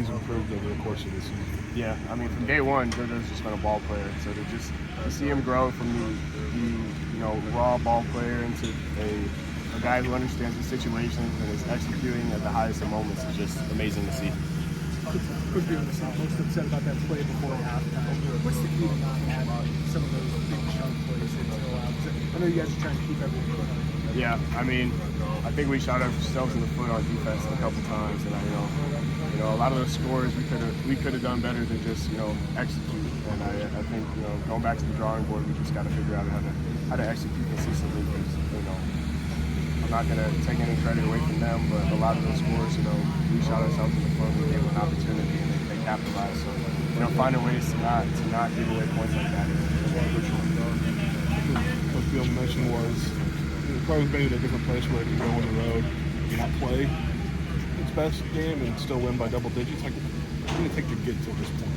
he's improved over the course of the season. Yeah, I mean, from day one, Dylan's just been a ball player. So to just see him grow from the raw ball player into a guy who understands the situations and is executing at the highest of moments is just amazing to see. Coach Dylan was most upset about that play before halftime. What's the key to not having some of those big chunk plays until I know you guys are trying to keep everything going. Yeah, I mean, I think we shot ourselves in the foot on defense a couple times, and a lot of those scores we could have done better than just execute. And I think going back to the drawing board, we just got to figure out how to execute consistently. Because I'm not going to take any credit away from them, but a lot of those scores, we shot ourselves in the foot. We gave them an opportunity, and they capitalized. So finding ways to not give away points like that is crucial. What Bill mentioned was probably been in a different place where it can go on the road, you not play its best game and still win by double digits. Like, what did it take to get to this point?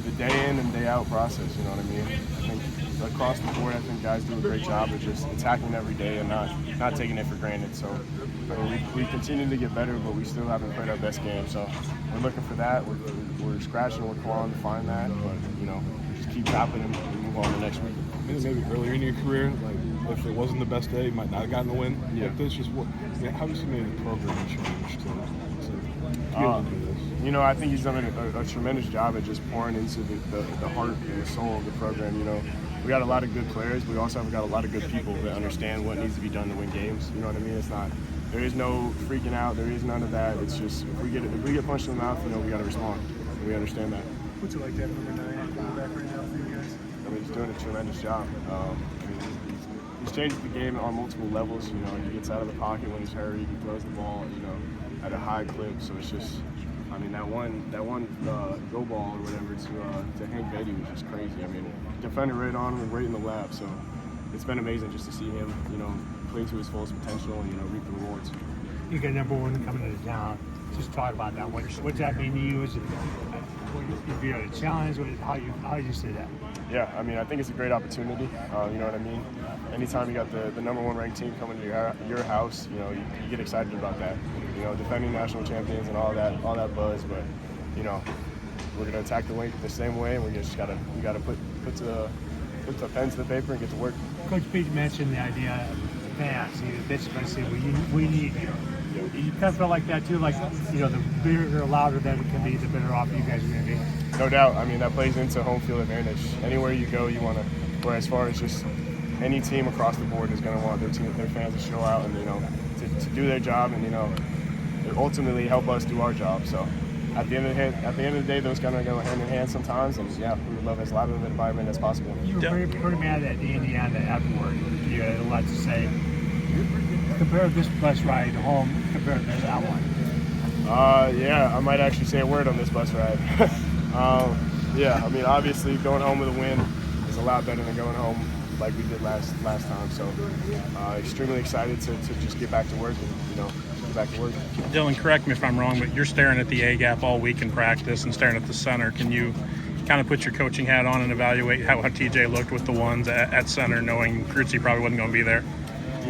The day in and day out process. You know what I mean? I think across the board, I think guys do a great job of just attacking every day and not taking it for granted. So we continue to get better, but we still haven't played our best game. So we're looking for that. We're scratching, we're clawing to find that, but we just keep tapping and move on to next week. Maybe earlier in your career, like if it wasn't the best day, you might not have gotten the win. Yeah. Like this, how does he make the program change to be able to do this? I think he's done a tremendous job at just pouring into the heart and the soul of the program. We got a lot of good players, but we also have got a lot of good people that understand what needs to be done to win games. You know what I mean? There is no freaking out. There is none of that. It's just if we get punched in the mouth, we got to respond. And we understand that. What's it like to have number 9 quarterback right now for you guys? I mean, he's doing a tremendous job. He's changed the game on multiple levels. He gets out of the pocket when he's hurried. He throws the ball, at a high clip. So it's just, that one go ball or whatever to Hank Beatty was just crazy. Defender right on him and right in the lap. So it's been amazing just to see him, play to his fullest potential and reap the rewards. You got number 1 coming into town. Just talk about that. What does that mean to you? Is it if you had a challenge? How you see that? Yeah, I think it's a great opportunity. You know what I mean? Anytime you got the number 1 ranked team coming to your house, you get excited about that. Defending national champions and all that buzz. But we're gonna attack the same way, and we gotta put the pen to the paper and get to work. Coach Pete mentioned the idea of fans. He basically said, "We need you." You kind of feel like that too, like the bigger or louder that it can be, the better off you guys are going to be. No doubt. That plays into home field advantage. Anywhere you go, you want to. Where as far as just any team across the board is going to want their fans to show out and to do their job and ultimately help us do our job. So at the end of the day, those kind of go hand in hand sometimes. And we would love as loud of an environment as possible. You were pretty mad at Indiana afterward. You had a lot to say. Compare this bus ride home compared to that one. I might actually say a word on this bus ride. Obviously going home with a win is a lot better than going home like we did last time. So extremely excited to just get back to work and get back to work. Dylan, correct me if I'm wrong, but you're staring at the A gap all week in practice and staring at the center. Can you kind of put your coaching hat on and evaluate how TJ looked with the ones at center, knowing Grutzy probably wasn't going to be there?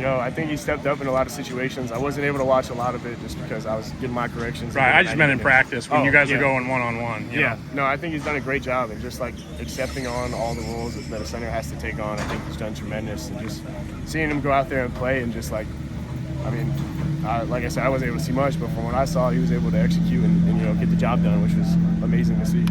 I think he stepped up in a lot of situations. I wasn't able to watch a lot of it just because I was getting my corrections. Right, I just meant in practice when you guys are going one-on-one. No, I think he's done a great job and just accepting on all the roles that a center has to take on. I think he's done tremendous, and just seeing him go out there and play and just like I said, I wasn't able to see much, but from what I saw, he was able to execute and get the job done, which was amazing to see.